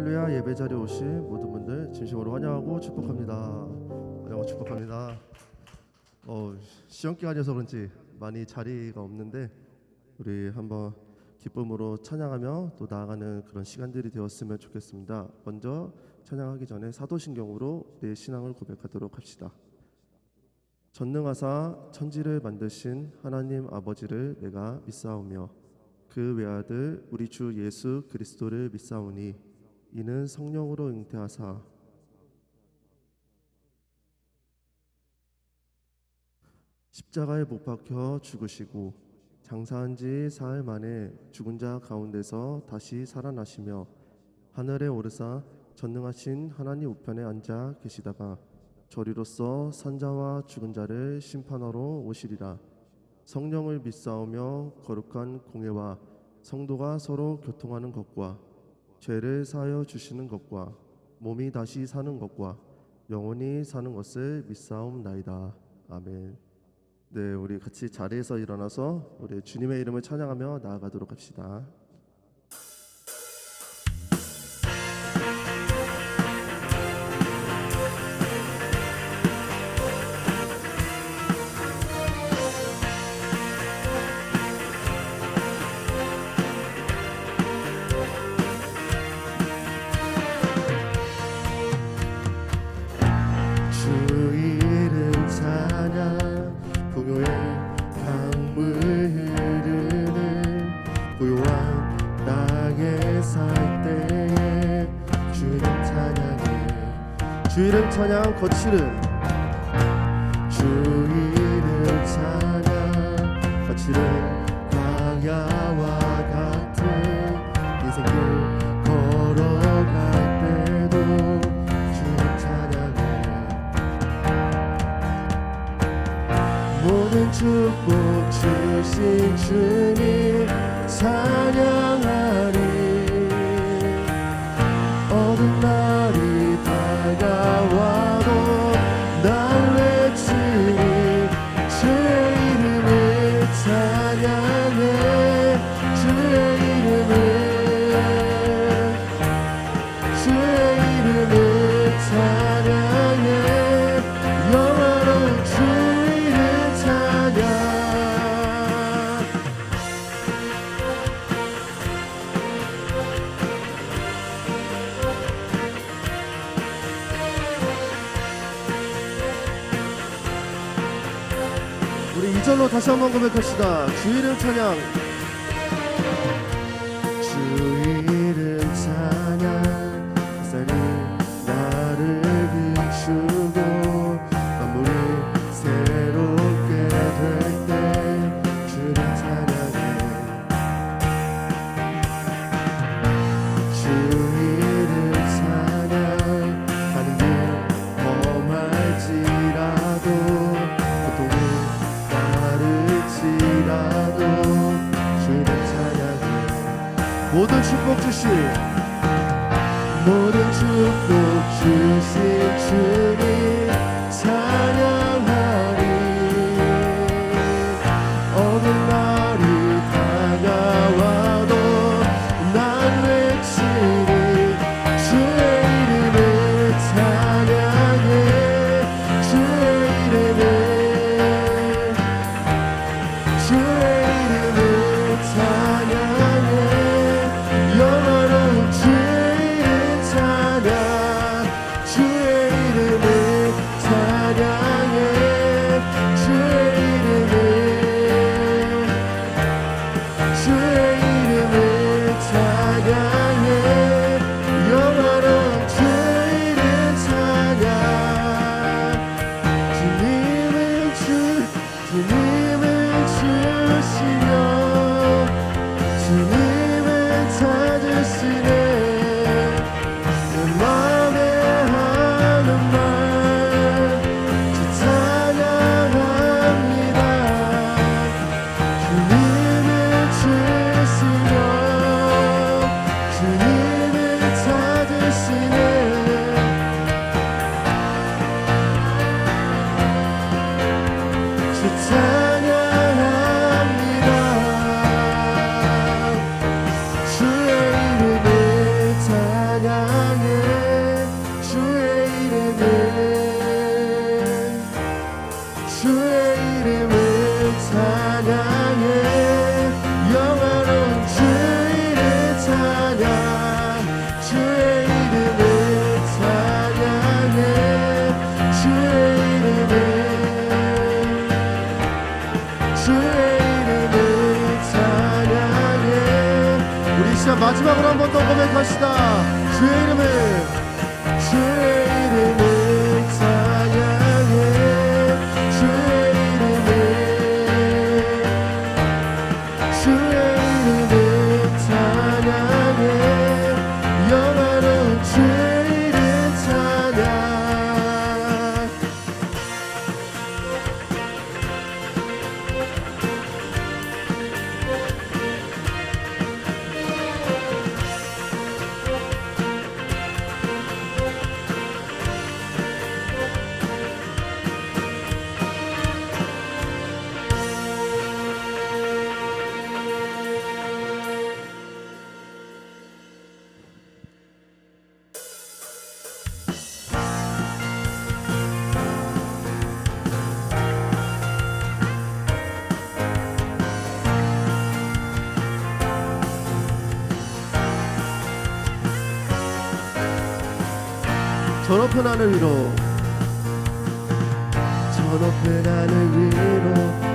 할렐루야. 예배 자리에 오신 모든 분들 진심으로 환영하고 축복합니다. 환영하고 축복합니다. 시험 기간이어서 그런지 많이 자리가 없는데 우리 한번 기쁨으로 찬양하며 또 나아가는 그런 시간들이 되었으면 좋겠습니다. 먼저 찬양하기 전에 사도신경으로 내 신앙을 고백하도록 합시다. 전능하사 천지를 만드신 하나님 아버지를 내가 믿사오며 그 외아들 우리 주 예수 그리스도를 믿사오니 이는 성령으로 잉태하사 십자가에 못 박혀 죽으시고 장사한 지 사흘 만에 죽은 자 가운데서 다시 살아나시며 하늘에 오르사 전능하신 하나님 우편에 앉아 계시다가 저리로서 산자와 죽은 자를 심판하러 오시리라. 성령을 믿사오며 거룩한 공예와 성도가 서로 교통하는 것과 죄를 사하여 주시는 것과 몸이 다시 사는 것과 영원히 사는 것을 믿사옵나이다. 아멘. 네, 우리 같이 자리에서 일어나서 우리 주님의 이름을 찬양하며 나아가도록 합시다. 주 이름 찬양 거칠은 주 이름 찬양 거칠은 광야와 같은 인생길 걸어갈 때도 주 이름 찬양해 모든 축복 주신 주님 찬양하리 어두운 날이 다가와도 날 외치니 주의 이름을 찬양해 주의 이름을 찬양해 영원한 주 이름 찬양 우리 2절로 다시 한번 고백합시다. 주 이름 찬양 주 이름 찬양 햇살이 나를 비추고 만물이 새롭게 될 때 주 이름 찬양해 주 이름 찬양 가는 길 험할지라도 주님 찬양해 모든 축복 주신 주님 찬양하리 어느 날이 다가와도 난 외치리 주의 이름을 찬양해 주의 이름을 찬양해 영원한 주의 이름 찬양 주의 이름을 마지막으로 한 번 더 고백합시다. 주의 이름을 찬양해. 주의 이름을 찬양해. 영원한 주의 이름 찬양. 저 높은 하늘 위로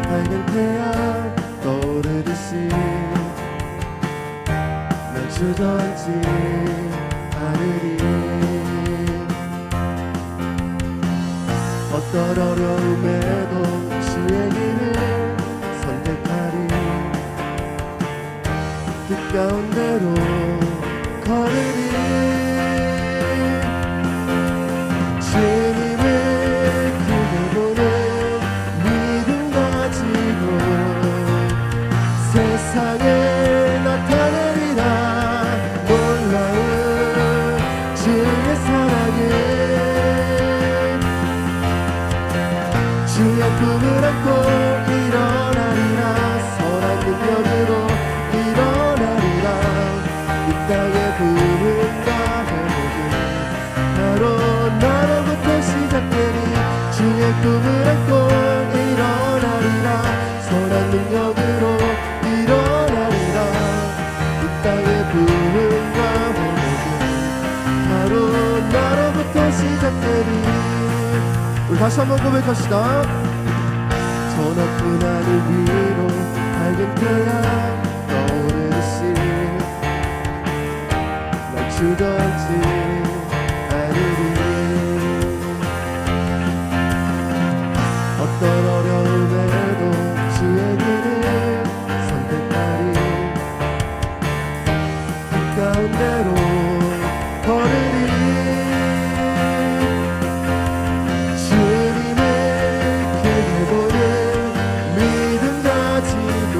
밝은 태양 떠오르듯이 난 주저앉지 않으리. 어떤 어려움에도 주의 길을 선택하리. 뜻 가운데로 걸으리. 주님을 크게 보는 믿음 가지고 세상에 나타내리라. 놀라운 주의 사랑을 주의 꿈을 안고 일어나리라. 선한 능력으로 일어나리라. 이 땅의 부흥과 회복은 바로 나로부터 시작되니 주의 꿈을 안고 일어나리라. 선한 능력으로 일어나리라. 이 땅의 부흥과 회복은 바로 나로부터 시작되니. 우리 다시 한번 고백합시다. 저 높은 하늘 위로 밝은 태양 떠오르듯이 날 주저앉지 어떤 어려움에도 주의 길을 선택하리. 그 가운데로 걸으리. 주님을 크게 보는 믿음 가지고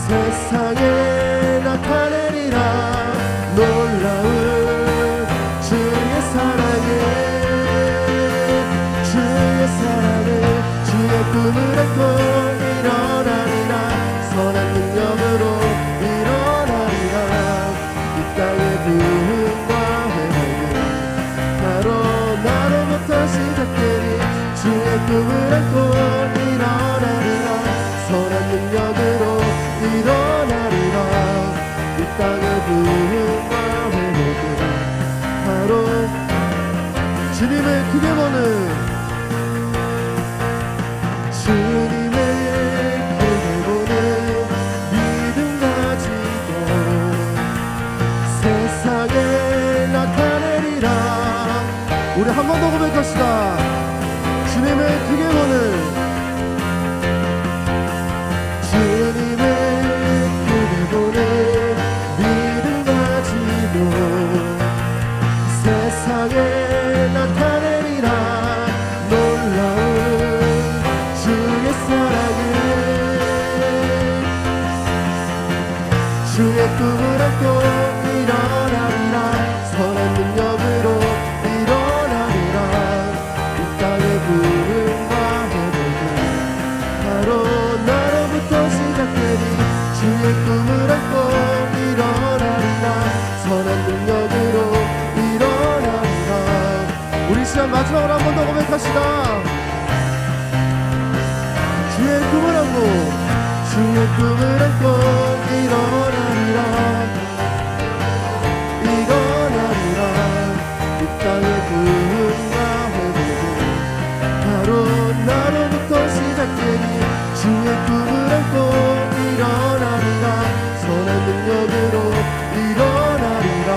세상에 나타내리라. 놀라운 주의 사랑을 주의 꿈을 안고 일어나리라. 선한 능력으로 일어나리라. 이 땅의 부흥과 회복은 바로 나로부터 시작되니 주의 꿈을 안고 일어나리라. 선한 능력으로 일어나리라. 이 땅의 부흥과 회복은 바로 주님을 크게 보는 주님을 크게 보는 믿음 가지고 세상에 나타내리라. 우리 한 번 더 고백합시다. 주님을 크게 보는 주님을 크게 보는 믿음 가지고 세상에 나타내리라. 놀라운 주의 사랑을 주의 꿈을 안고 일어나리라. 선한 능력으로 일어나리라. 이 땅의 부흥과 회복은 마지막으로 한 번 더 고백합시다. 주의 꿈을 안고 주의 꿈을 안고 일어나리라 일어나리라 이 땅의 부흥과 회복은 바로 나로부터 시작되니 주의 꿈을 안고 일어나리라 선한 능력으로 일어나리라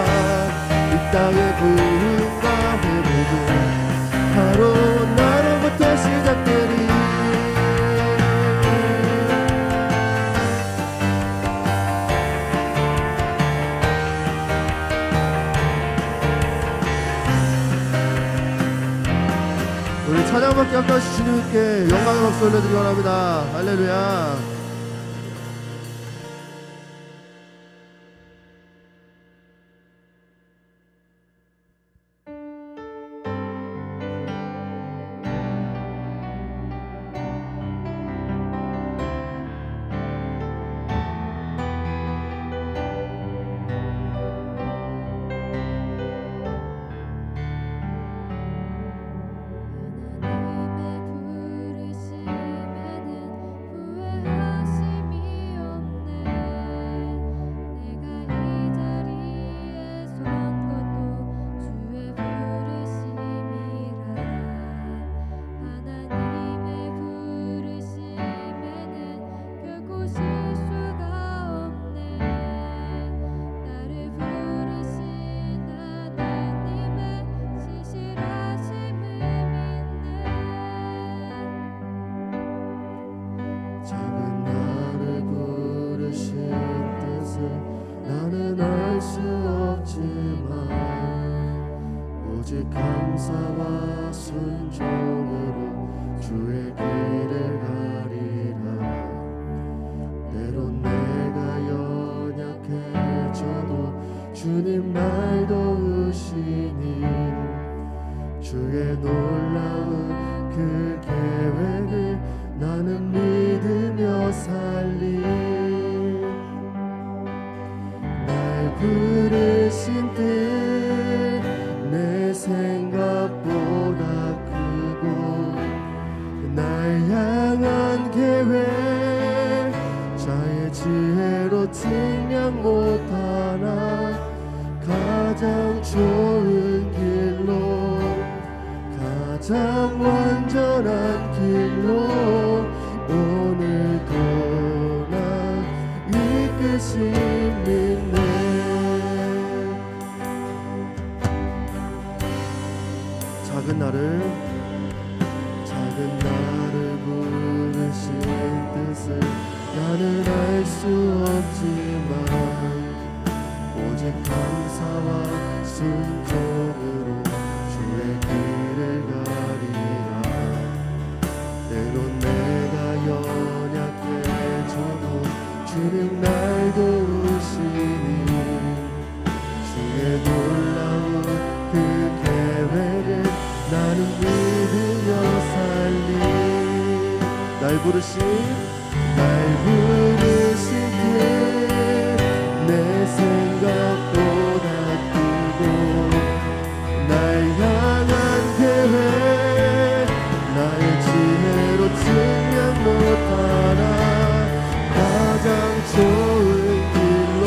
이 땅의 부흥과 회복은 바로 나로부터 시작되니 우리 찬양받기 앞까지 주님께 영광의 박수 올려드리기 원합니다. 할렐루야. 오직 감사와 순종으로 주의 길을 가리라 때론 내가 연약해져도 주님 날 도우시니 주의 놀라운 그 계획을 나는 믿으며 살리 날 부르신 뜻 내 생각보다 크고 날 향한 계획 자의 지혜로 증명 못하나 가장 좋은 길로 가장 완전한 길로 오늘도 나 이끄신 믿네 작은 나를 부르신 뜻을 나는 알 수 없지만 오직 감사와 순종으로 주의 길을 가리라 때론 내가 연약해져도 주님 날 도우시니 주의 놀라운 그 계획을 나는 믿으며 살리 날 부르신 뜻 내 생각보다 크고 날 향한 계획 나의 지혜로 증명 못하나 가장 좋은 길로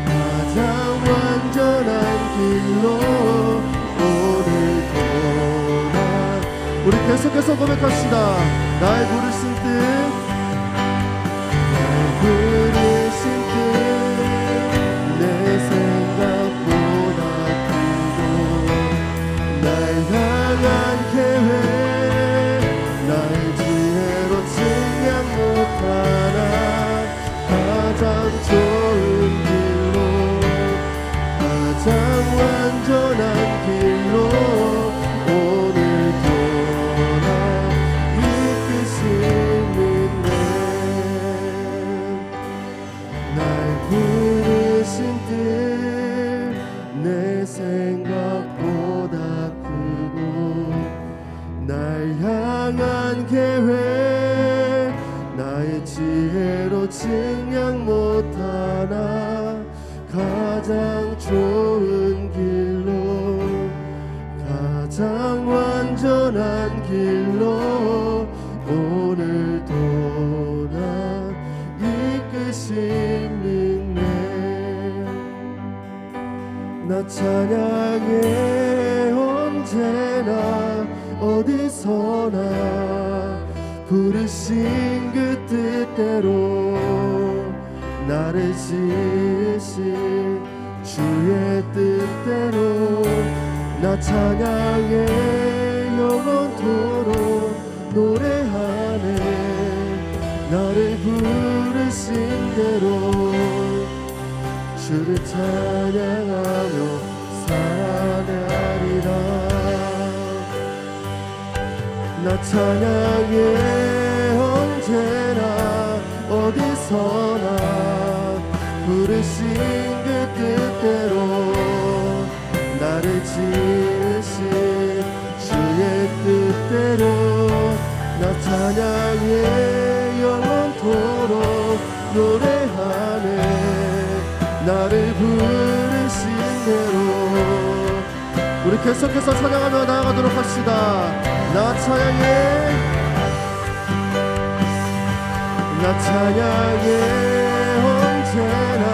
가장 완전한 길로 우리 계속해서 고백합시다. 날 부르신 뜻 내 생각보다 크고 날 향한 계획 나의 지혜로 증명 못하나 가장 좋은 길로 가장 완전한 길로 내 생각보다 크고 날 향한 계획 나의 지혜로 증명 못하나 가장 좋은 길로 가장 안전한 길로 오늘도 나 이끄심 믿네. 나 찬양해 언제나 어디서나 부르신 그 뜻대로 나를 지으신 주의 뜻대로 나 찬양해 영원토록 노래하네. 나를 부르신 대로 주를 찬양하며 살아가리라. 나 찬양해 언제나 어디서나 부르신 그 뜻대로 나를 지으신 주의 뜻대로 나 찬양해 영원토록 노래하네. 나를 부르신 대로 우리 계속해서 찬양하며 나아가도록 합시다. 나 찬양해 나 찬양해 언제나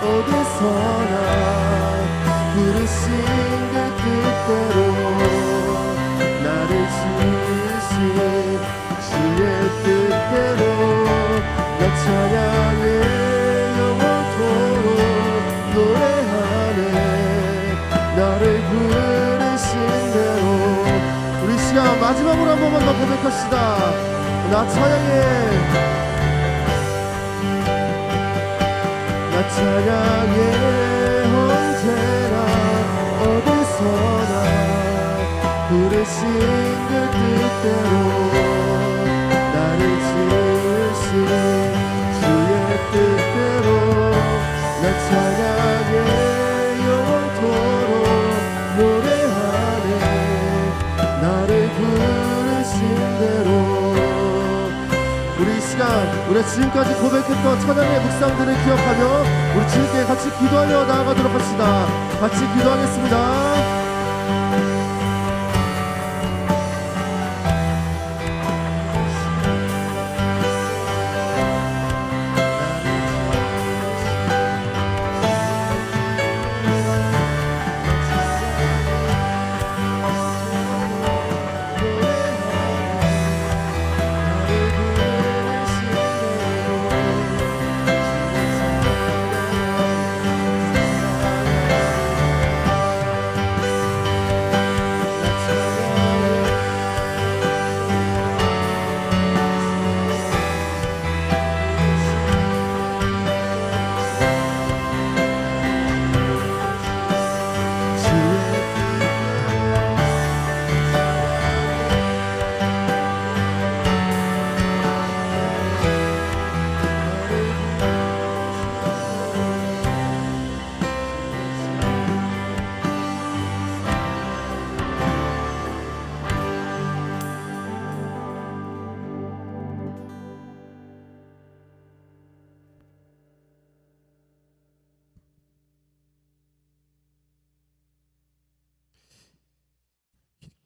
어디서나 부르신 그 뜻대로 나를 지으신 주의 뜻대로 나 찬양해 영원토록 노래하네. 나를 부르신 대로 우리 시간 마지막으로 한 번만 더 고백합시다. 나 찬양해 나 찬양해 언제나 어디서나 부르신 그 뜻대로 나를 지으신 주의 뜻대로 나 찬양해 영원토록 노래하네. 나를 부르신 대로 우리 시간 우리 지금까지 고백했던 찬양의 묵상들을 기억하며 우리 주님께 같이 기도하며 나아가도록 합시다. 같이 기도하겠습니다.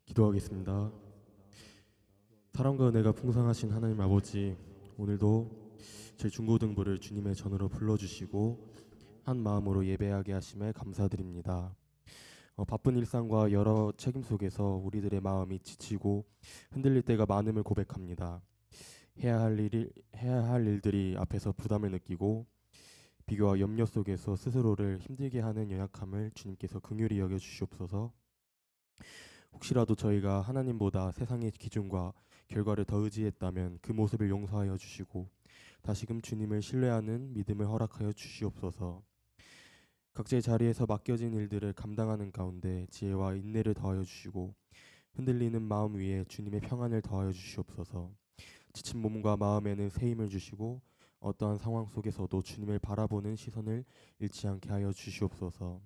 기도하겠습니다. 사랑과 은혜가 풍성하신 하나님 아버지, 오늘도 제 중고등부를 주님의 전으로 불러주시고 한 마음으로 예배하게 하심에 감사드립니다. 바쁜 일상과 여러 책임 속에서 우리들의 마음이 지치고 흔들릴 때가 많음을 고백합니다. 해야 할 일들이 앞에서 부담을 느끼고 비교와 염려 속에서 스스로를 힘들게 하는 연약함을 주님께서 긍휼히 여겨 주시옵소서. 혹시라도 저희가 하나님보다 세상의 기준과 결과를 더 의지했다면 그 모습을 용서하여 주시고 다시금 주님을 신뢰하는 믿음을 허락하여 주시옵소서. 각자의 자리에서 맡겨진 일들을 감당하는 가운데 지혜와 인내를 더하여 주시고 흔들리는 마음 위에 주님의 평안을 더하여 주시옵소서. 지친 몸과 마음에는 새 힘을 주시고 어떠한 상황 속에서도 주님을 바라보는 시선을 잃지 않게 하여 주시옵소서.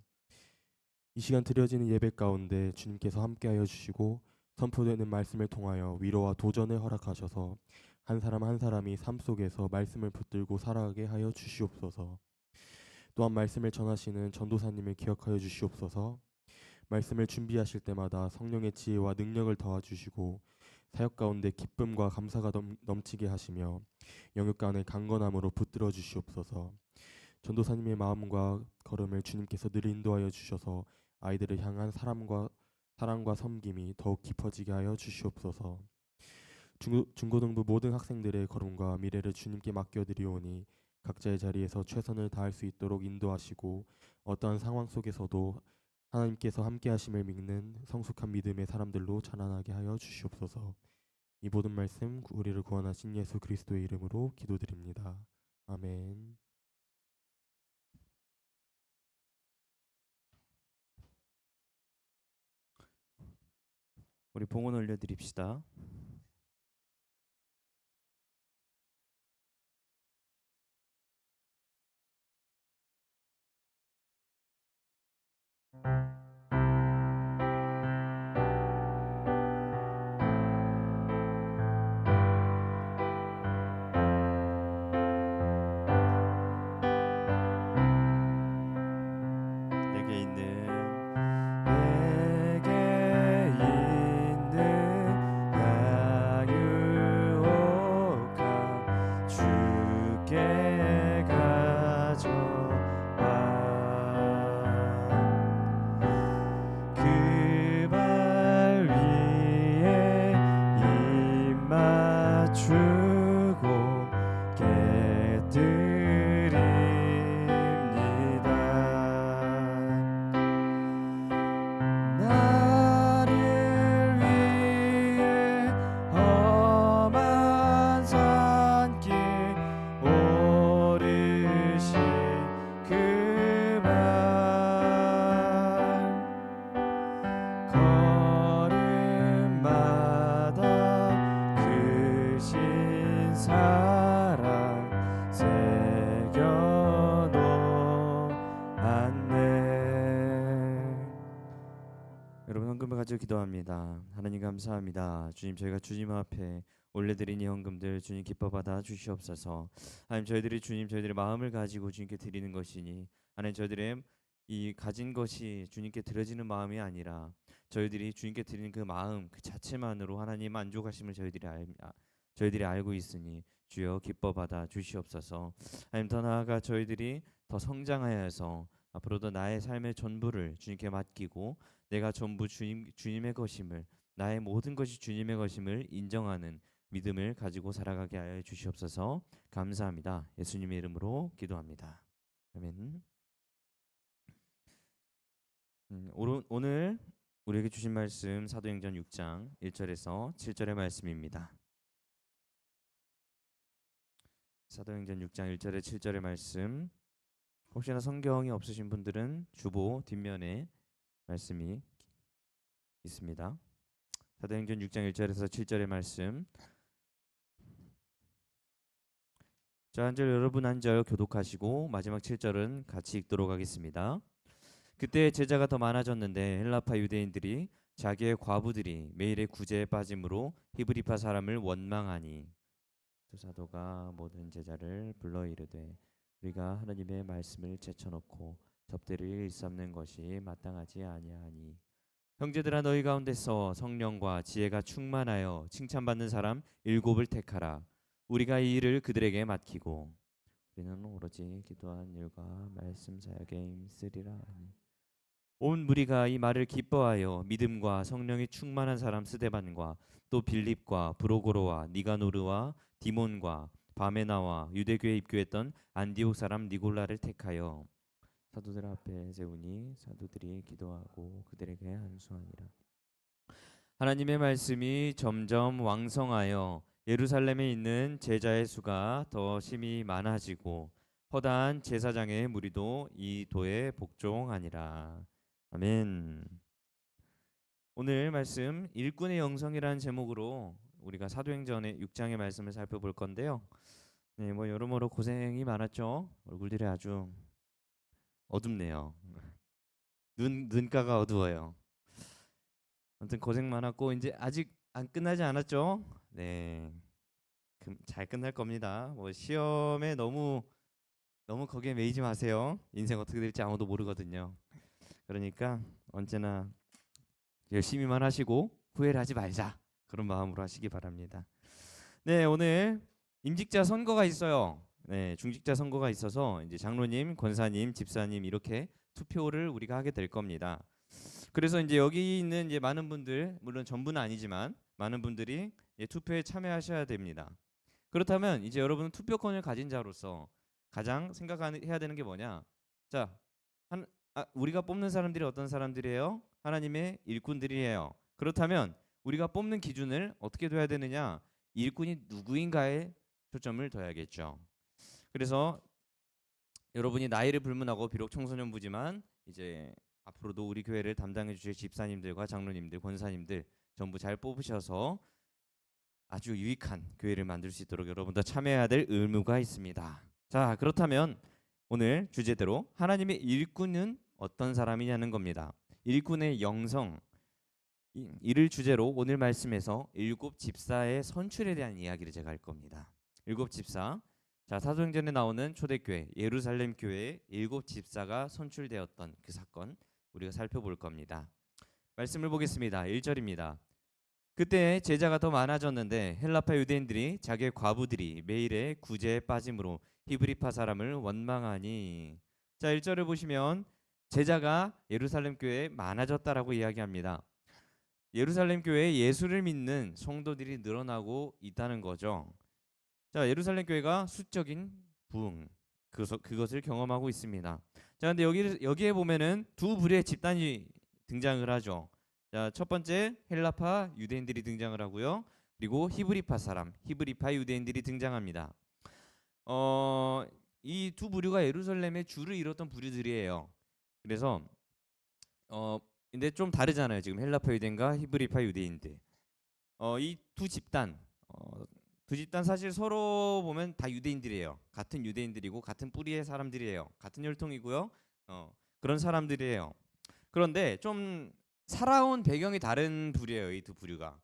이 시간 드려지는 예배 가운데 주님께서 함께하여 주시고 선포되는 말씀을 통하여 위로와 도전을 허락하셔서 한 사람 한 사람이 삶 속에서 말씀을 붙들고 살아가게 하여 주시옵소서. 또한 말씀을 전하시는 전도사님을 기억하여 주시옵소서. 말씀을 준비하실 때마다 성령의 지혜와 능력을 더하 주시고 사역 가운데 기쁨과 감사가 넘치게 하시며 영육 간의 강건함으로 붙들어 주시옵소서. 전도사님의 마음과 걸음을 주님께서 늘 인도하여 주셔서 아이들을 향한 사랑과 섬김이 더욱 깊어지게 하여 주시옵소서. 중고등부 모든 학생들의 걸음과 미래를 주님께 맡겨드리오니 각자의 자리에서 최선을 다할 수 있도록 인도하시고 어떠한 상황 속에서도 하나님께서 함께하심을 믿는 성숙한 믿음의 사람들로 자라나게 하여 주시옵소서. 이 모든 말씀 우리를 구원하신 예수 그리스도의 이름으로 기도드립니다. 아멘. 우리 봉헌 올려드립시다. 내게 있는 양육함 주께 가져와 그 발 위에 입 맞추고 깨뜨립니다. 나를 위해 험한 산길 오르신 그 발 걸음마다 크신 사랑 새겨놓았네. 여러분 헌금을 가지고 기도합니다. 하나님 감사합니다. 주님, 저희가 주님 앞에 올려드린 이 헌금들 주님 기뻐 받아 주시옵소서. 하나님, 저희들이 주님 저희들의 마음을 가지고 주님께 드리는 것이니 하나님, 저희들의 이 가진 것이 주님께 드려지는 마음이 아니라 저희들이 주님께 드리는 그 마음 그 자체만으로 하나님 만족하심을 저희들이 알고 있으니 주여 기뻐 받아 주시옵소서. 하나님, 더 나아가 저희들이 더 성장하여서 앞으로도 나의 삶의 전부를 주님께 맡기고 내가 전부 주님의 것임을, 나의 모든 것이 주님의 것임을 인정하는 믿음을 가지고 살아가게 하여 주시옵소서. 감사합니다. 예수님의 이름으로 기도합니다. 아멘. 오늘 우리에게 주신 말씀 사도행전 6장 1절에서 7절의 말씀입니다. 사도행전 6장 1절에 7절의 말씀, 혹시나 성경이 없으신 분들은 주보 뒷면에 말씀이 있습니다. 사도행전 6장 1절에서 7절의 말씀, 저 한 절 여러분 한 절 교독하시고 마지막 7절은 같이 읽도록 하겠습니다. 그때 제자가 더 많아졌는데 헬라파 유대인들이 자기의 과부들이 매일의 구제에 빠짐으로 히브리파 사람을 원망하니 두 사도가 모든 제자를 불러 이르되 우리가 하나님의 말씀을 제쳐놓고 접대를 일삼는 것이 마땅하지 아니하니 형제들아, 너희 가운데서 성령과 지혜가 충만하여 칭찬받는 사람 7을 택하라. 우리가 이 일을 그들에게 맡기고 우리는 오로지 기도한 일과 말씀 사역에 힘쓰리라 하니 온 무리가 이 말을 기뻐하여 믿음과 성령이 충만한 사람 스데반과 또 빌립과 브로고로와 니가노르와 디몬과 바메나와 유대교에 입교했던 안디옥 사람 니골라를 택하여 사도들 앞에 세우니 사도들이 기도하고 그들에게 안수하니라. 하나님의 말씀이 점점 왕성하여 예루살렘에 있는 제자의 수가 더 심히 많아지고 허다한 제사장의 무리도 이 도에 복종하니라. 아멘. 오늘 말씀 일꾼의 영성이라는 제목으로 우리가 사도행전의 6장의 말씀을 살펴볼 건데요. 네, 뭐 여러모로 고생이 많았죠. 얼굴들이 아주 어둡네요. 눈가가 어두워요. 아무튼 고생 많았고 이제 아직 안 끝나지 않았죠. 네, 잘 끝날 겁니다. 뭐 시험에 너무 거기에 매이지 마세요. 인생 어떻게 될지 아무도 모르거든요. 그러니까 언제나 열심히만 하시고 후회를 하지 말자, 그런 마음으로 하시기 바랍니다. 네, 오늘 임직자 선거가 있어요. 네, 중직자 선거가 있어서 이제 장로님, 권사님, 집사님 이렇게 투표를 우리가 하게 될 겁니다. 그래서 이제 여기 있는 이제 많은 분들, 물론 전부는 아니지만 많은 분들이 투표에 참여하셔야 됩니다. 그렇다면 이제 여러분은 투표권을 가진 자로서 가장 생각해야 되는 게 뭐냐? 자, 우리가 뽑는 사람들이 어떤 사람들이에요? 하나님의 일꾼들이에요. 그렇다면 우리가 뽑는 기준을 어떻게 둬야 되느냐? 일꾼이 누구인가에 초점을 둬야겠죠. 그래서 여러분이 나이를 불문하고 비록 청소년부지만 이제 앞으로도 우리 교회를 담당해 주실 집사님들과 장로님들, 권사님들 전부 잘 뽑으셔서 아주 유익한 교회를 만들 수 있도록 여러분도 참여해야 될 의무가 있습니다. 자, 그렇다면 오늘 주제대로 하나님의 일꾼은 어떤 사람이냐는 겁니다. 일꾼의 영성, 이를 주제로 오늘 말씀에서 일곱 집사의 선출에 대한 이야기를 제가 할 겁니다. 일곱 집사, 자, 사도행전에 나오는 초대교회 예루살렘 교회에 일곱 집사가 선출되었던 그 사건 우리가 살펴볼 겁니다. 말씀을 보겠습니다. 1절입니다. 그때 제자가 더 많아졌는데 헬라파 유대인들이 자기의 과부들이 매일의 구제에 빠짐으로 히브리파 사람을 원망하니. 자, 1절을 보시면 제자가 예루살렘 교회에 많아졌다라고 이야기합니다. 예루살렘 교회에 예수를 믿는 성도들이 늘어나고 있다는 거죠. 자, 예루살렘 교회가 수적인 부흥, 그것을 경험하고 있습니다. 자, 근데 여기에 보면은 두 부류의 집단이 등장을 하죠. 자, 첫 번째 헬라파 유대인들이 등장을 하고요. 그리고 히브리파 사람, 히브리파 유대인들이 등장합니다. 이 두 부류가 예루살렘의 주를 이뤘던 부류들이에요. 그래서 근데 좀 다르잖아요. 지금 헬라파 유대인과 히브리파 유대인들. 이 두 집단, 두 집단 사실 서로 보면 다 유대인들이에요. 같은 유대인들이고 같은 뿌리의 사람들이에요. 같은 혈통이고요. 그런 사람들이에요. 그런데 좀 살아온 배경이 다른 부류예요. 이 두 부류가.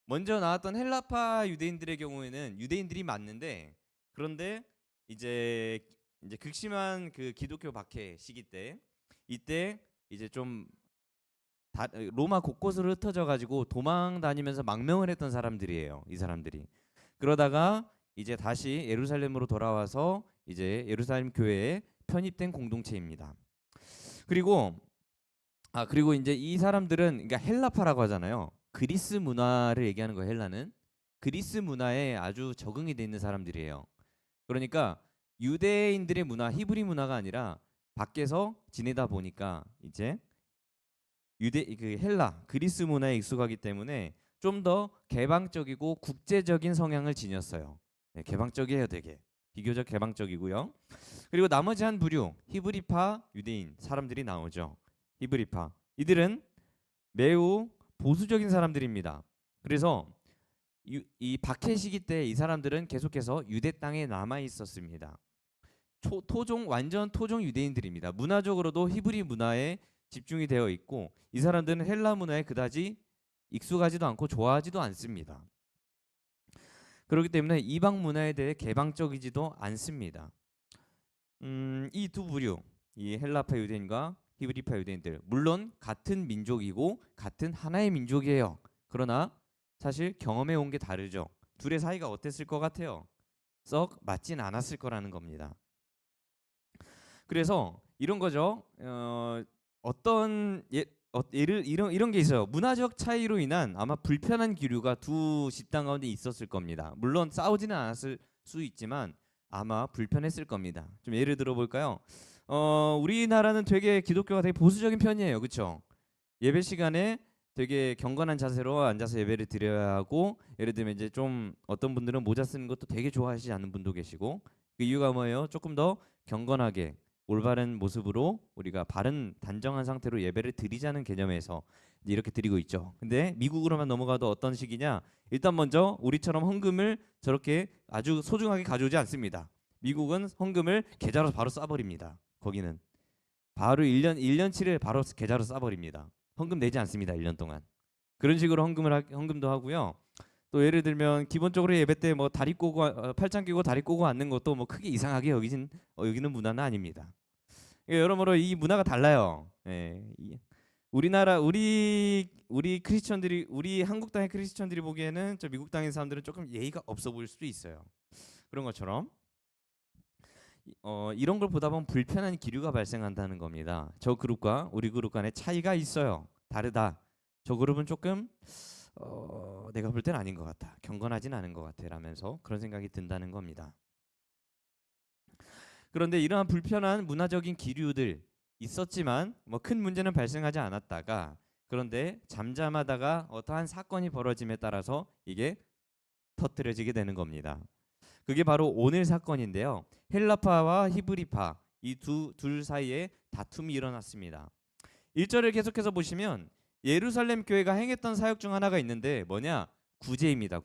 먼저 나왔던 헬라파 유대인들의 경우에는 유대인들이 맞는데, 그런데 이제 극심한 그 기독교 박해 시기 때, 이때 이제 좀 로마 곳곳으로 흩어져 가지고 도망 다니면서 망명을 했던 사람들이에요. 이 사람들이. 그러다가 이제 다시 예루살렘으로 돌아와서 이제 예루살렘 교회에 편입된 공동체입니다. 그리고 이제 이 사람들은, 그러니까 헬라파라고 하잖아요. 그리스 문화를 얘기하는 거예요. 헬라는 그리스 문화에 아주 적응이 돼 있는 사람들이에요. 그러니까 유대인들의 문화, 히브리 문화가 아니라 밖에서 지내다 보니까 이제 헬라, 그리스 문화에 익숙하기 때문에 좀 더 개방적이고 국제적인 성향을 지녔어요. 네, 개방적이에요, 되게. 비교적 개방적이고요. 그리고 나머지 한 부류, 히브리파 유대인 사람들이 나오죠. 히브리파. 이들은 매우 보수적인 사람들입니다. 그래서 이 박해 시기 때 이 사람들은 계속해서 유대 땅에 남아 있었습니다. 완전 토종 유대인들입니다. 문화적으로도 히브리 문화에 집중이 되어 있고, 이 사람들은 헬라 문화에 그다지 익숙하지도 않고 좋아하지도 않습니다. 그렇기 때문에 이방 문화에 대해 개방적이지도 않습니다. 이 두 부류, 이 헬라파 유대인과 히브리파 유대인들, 물론 같은 민족이고 같은 하나의 민족이에요. 그러나 사실 경험해 온 게 다르죠. 둘의 사이가 어땠을 것 같아요? 썩 맞진 않았을 거라는 겁니다. 그래서 이런 거죠. 이런 게 있어요. 문화적 차이로 인한 아마 불편한 기류가 두 집단 가운데 있었을 겁니다. 물론 싸우지는 않았을 수 있지만 아마 불편했을 겁니다. 좀 예를 들어 볼까요? 우리나라는 되게 기독교가 되게 보수적인 편이에요. 그렇죠? 예배 시간에 되게 경건한 자세로 앉아서 예배를 드려야 하고, 예를 들면 이제 좀 어떤 분들은 모자 쓰는 것도 되게 좋아하시지 않는 분도 계시고, 그 이유가 뭐예요? 조금 더 경건하게 올바른 모습으로 우리가 바른 단정한 상태로 예배를 드리자는 개념에서 이렇게 드리고 있죠. 근데 미국으로만 넘어가도 어떤 식이냐? 일단 먼저 우리처럼 헌금을 저렇게 아주 소중하게 가져오지 않습니다. 미국은 헌금을 계좌로 바로 쏴버립니다. 거기는 바로 1년치를 바로 계좌로 쏴버립니다. 헌금 내지 않습니다. 1년 동안. 그런 식으로 헌금도 하고요. 또 예를 들면 기본적으로 예배 때 뭐 다리 꼬고 팔짱 끼고 다리 꼬고 앉는 것도 뭐 크게 이상하게 여기는 문화는 아닙니다. 여러모로 이 문화가 달라요. 예, 우리나라 우리 크리스천들이 우리 한국 땅의 크리스천들이 보기에는 저 미국 땅의 사람들은 조금 예의가 없어 보일 수도 있어요. 그런 것처럼 이런 걸 보다 보면 불편한 기류가 발생한다는 겁니다. 저 그룹과 우리 그룹 간에 차이가 있어요. 다르다. 저 그룹은 조금 내가 볼 때는 아닌 것 같다. 경건하진 않은 것 같아. 라면서 그런 생각이 든다는 겁니다. 그런데 이러한 불편한 문화적인 기류들 있었지만 뭐 큰 문제는 발생하지 않았다가 그런데 잠잠하다가 어떠한 사건이 벌어짐에 따라서 이게 터뜨려지게 되는 겁니다. 그게 바로 오늘 사건인데요. 헬라파와 히브리파 이 둘 사이에 다툼이 일어났습니다. 1절을 계속해서 보시면 예루살렘 교회가 행했던 사역 중 하나가 있는데 뭐냐? 구제입니다.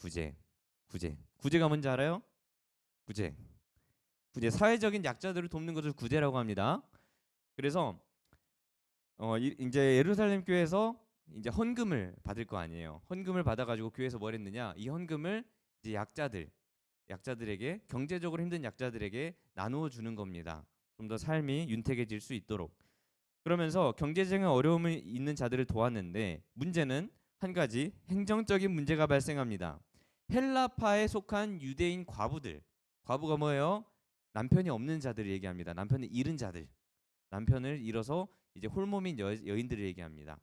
구제가 뭔지 알아요? 구제 사회적인 약자들을 돕는 것을 구제라고 합니다. 그래서 이제 예루살렘 교회에서 이제 헌금을 받을 거 아니에요. 헌금을 받아가지고 교회에서 뭘 했느냐? 이 헌금을 이제 약자들에게 경제적으로 힘든 약자들에게 나누어 주는 겁니다. 좀 더 삶이 윤택해질 수 있도록. 그러면서 경제적인 어려움이 있는 자들을 도왔는데 문제는 한 가지 행정적인 문제가 발생합니다. 헬라파에 속한 유대인 과부가 뭐예요? 남편이 없는 자들을 얘기합니다. 남편을 잃은 자들, 남편을 잃어서 이제 홀몸인 여인들을 얘기합니다.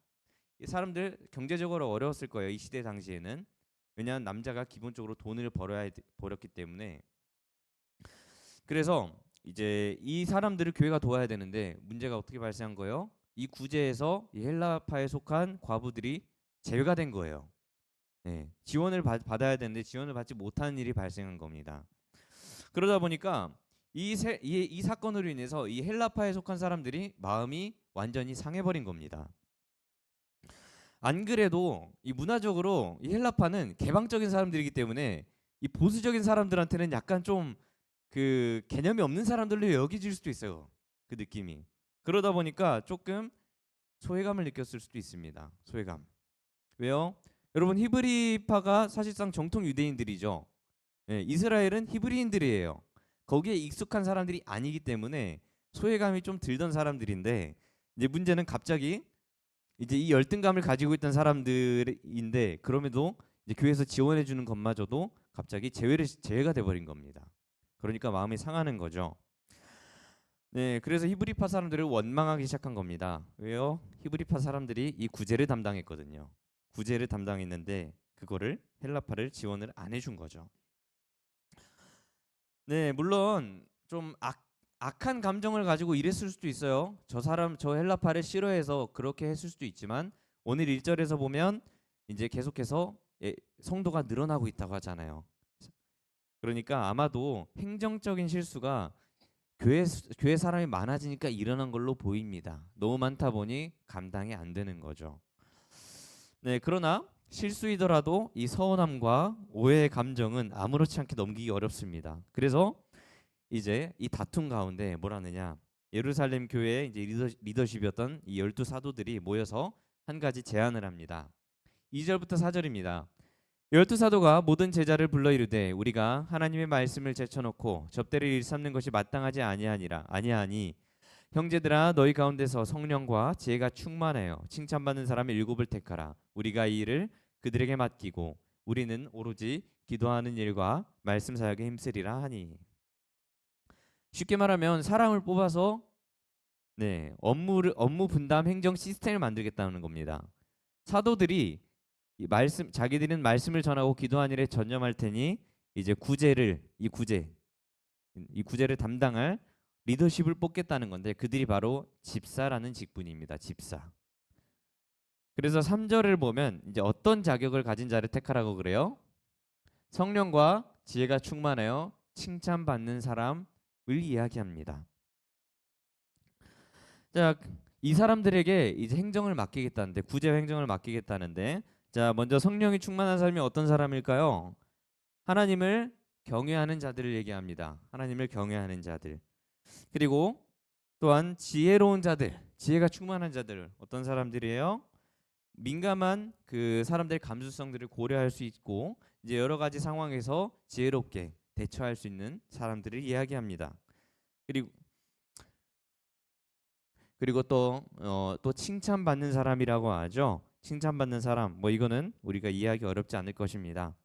이 사람들 경제적으로 어려웠을 거예요. 이 시대 당시에는. 왜냐하면 남자가 기본적으로 돈을 벌었기 때문에. 그래서 이제 이 사람들을 교회가 도와야 되는데 문제가 어떻게 발생한 거예요? 이 구제에서 이 헬라파에 속한 과부들이 제외가 된 거예요. 네, 지원을 받아야 되는데 지원을 받지 못하는 일이 발생한 겁니다. 그러다 보니까 이 사건으로 인해서 이 헬라파에 속한 사람들이 마음이 완전히 상해버린 겁니다. 안 그래도 이 문화적으로 이 헬라파는 개방적인 사람들이기 때문에 이 보수적인 사람들한테는 약간 좀 그 개념이 없는 사람들로 여겨질 수도 있어요. 그 느낌이. 그러다 보니까 조금 소외감을 느꼈을 수도 있습니다. 소외감. 왜요? 여러분 히브리파가 사실상 정통 유대인들이죠. 예, 이스라엘은 히브리인들이에요. 거기에 익숙한 사람들이 아니기 때문에 소외감이 좀 들던 사람들인데 이제 문제는 갑자기 이제 이 열등감을 가지고 있던 사람들인데 그럼에도 이제 교회에서 지원해 주는 것마저도 갑자기 제외가 돼 버린 겁니다. 그러니까 마음이 상하는 거죠. 네, 그래서 히브리파 사람들을 원망하기 시작한 겁니다. 왜요? 히브리파 사람들이 이 구제를 담당했거든요. 구제를 담당했는데 그거를 헬라파를 지원을 안 해준 거죠. 네, 물론 좀 악한 감정을 가지고 이랬을 수도 있어요. 저 헬라파를 싫어해서 그렇게 했을 수도 있지만 오늘 1절에서 보면 이제 계속해서 성도가 늘어나고 있다고 하잖아요. 그러니까 아마도 행정적인 실수가 교회 사람이 많아지니까 일어난 걸로 보입니다. 너무 많다 보니 감당이 안 되는 거죠. 네, 그러나 실수이더라도 이 서운함과 오해의 감정은 아무렇지 않게 넘기기 어렵습니다. 그래서 이제 이 다툼 가운데 뭘 하느냐? 예루살렘 교회의 이제 리더십이었던 이 12사도들이 모여서 한 가지 제안을 합니다. 2절부터 4절입니다. 12사도가 모든 제자를 불러 이르되 우리가 하나님의 말씀을 제쳐놓고 접대를 일삼는 것이 마땅하지 아니하니 형제들아 너희 가운데서 성령과 지혜가 충만하여 칭찬받는 사람 7을 택하라. 우리가 이 일을 그들에게 맡기고 우리는 오로지 기도하는 일과 말씀 사역에 힘쓰리라 하니. 쉽게 말하면 사람을 뽑아서 업무 분담 행정 시스템을 만들겠다는 겁니다. 사도들이 자기들은 말씀을 전하고 기도하는 일에 전념할 테니 이제 이 구제를 담당할 리더십을 뽑겠다는 건데 그들이 바로 집사라는 직분입니다. 집사. 그래서 3절을 보면 이제 어떤 자격을 가진 자를 택하라고 그래요? 성령과 지혜가 충만하여 칭찬받는 사람을 이야기합니다. 자, 이 사람들에게 이제 행정을 맡기겠다는데 구제 행정을 맡기겠다는데 자, 먼저 성령이 충만한 사람이 어떤 사람일까요? 하나님을 경외하는 자들을 얘기합니다. 하나님을 경외하는 자들. 그리고 또한 지혜로운 자들, 지혜가 충만한 자들 어떤 사람들이에요? 민감한 그 사람들의 감수성들을 고려할 수 있고 이제 여러 가지 상황에서 지혜롭게 대처할 수 있는 사람들을 이야기합니다. 그리고 그리고 또 칭찬받는 사람이라고 하죠. 칭찬받는 사람, 뭐 이거는 우리가 이해하기 어렵지 않을 것입니다.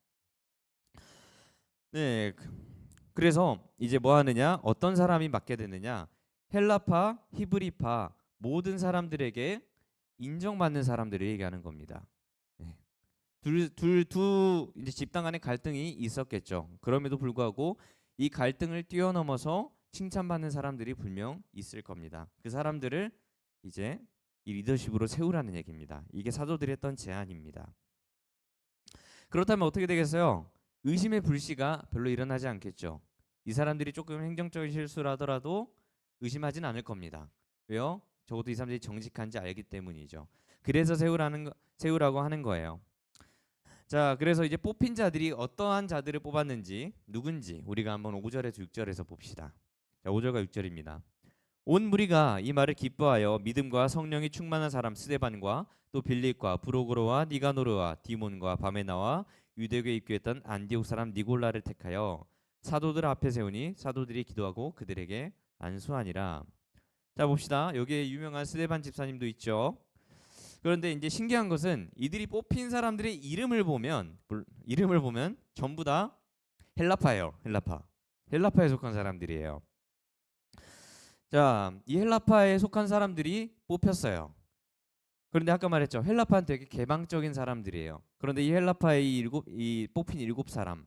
네, 그래서 이제 뭐 하느냐? 어떤 사람이 맡게 되느냐? 헬라파, 히브리파 모든 사람들에게 인정받는 사람들을 얘기하는 겁니다. 네. 두 이제 집단 간의 갈등이 있었겠죠. 그럼에도 불구하고 이 갈등을 뛰어넘어서 칭찬받는 사람들이 분명 있을 겁니다. 그 사람들을 이제 이 리더십으로 세우라는 얘기입니다. 이게 사도들이 했던 제안입니다. 그렇다면 어떻게 되겠어요? 의심의 불씨가 별로 일어나지 않겠죠. 이 사람들이 조금 행정적인 실수를 하더라도 의심하진 않을 겁니다. 왜요? 적어도 이 사람들이 정직한지 알기 때문이죠. 그래서 세우라고 하는 거예요. 자, 그래서 이제 뽑힌 자들이 어떠한 자들을 뽑았는지 누군지 우리가 한번 5절에서 6절에서 봅시다. 자, 5절과 6절입니다. 온 무리가 이 말을 기뻐하여 믿음과 성령이 충만한 사람 스데반과 또 빌립과 브로고로와 니가노르와 디몬과 바메나와 유대교에 입교했던 안디옥 사람 니골라를 택하여 사도들 앞에 세우니 사도들이 기도하고 그들에게 안수하니라. 자, 봅시다. 여기에 유명한 스데반 집사님도 있죠. 그런데 이제 신기한 것은 이들이 뽑힌 사람들의 이름을 보면 전부 다 헬라파예요. 헬라파에 속한 사람들이에요. 자, 이 헬라파에 속한 사람들이 뽑혔어요. 그런데 아까 말했죠. 헬라파는 되게 개방적인 사람들이에요. 그런데 이 헬라파의 이 뽑힌 7사람,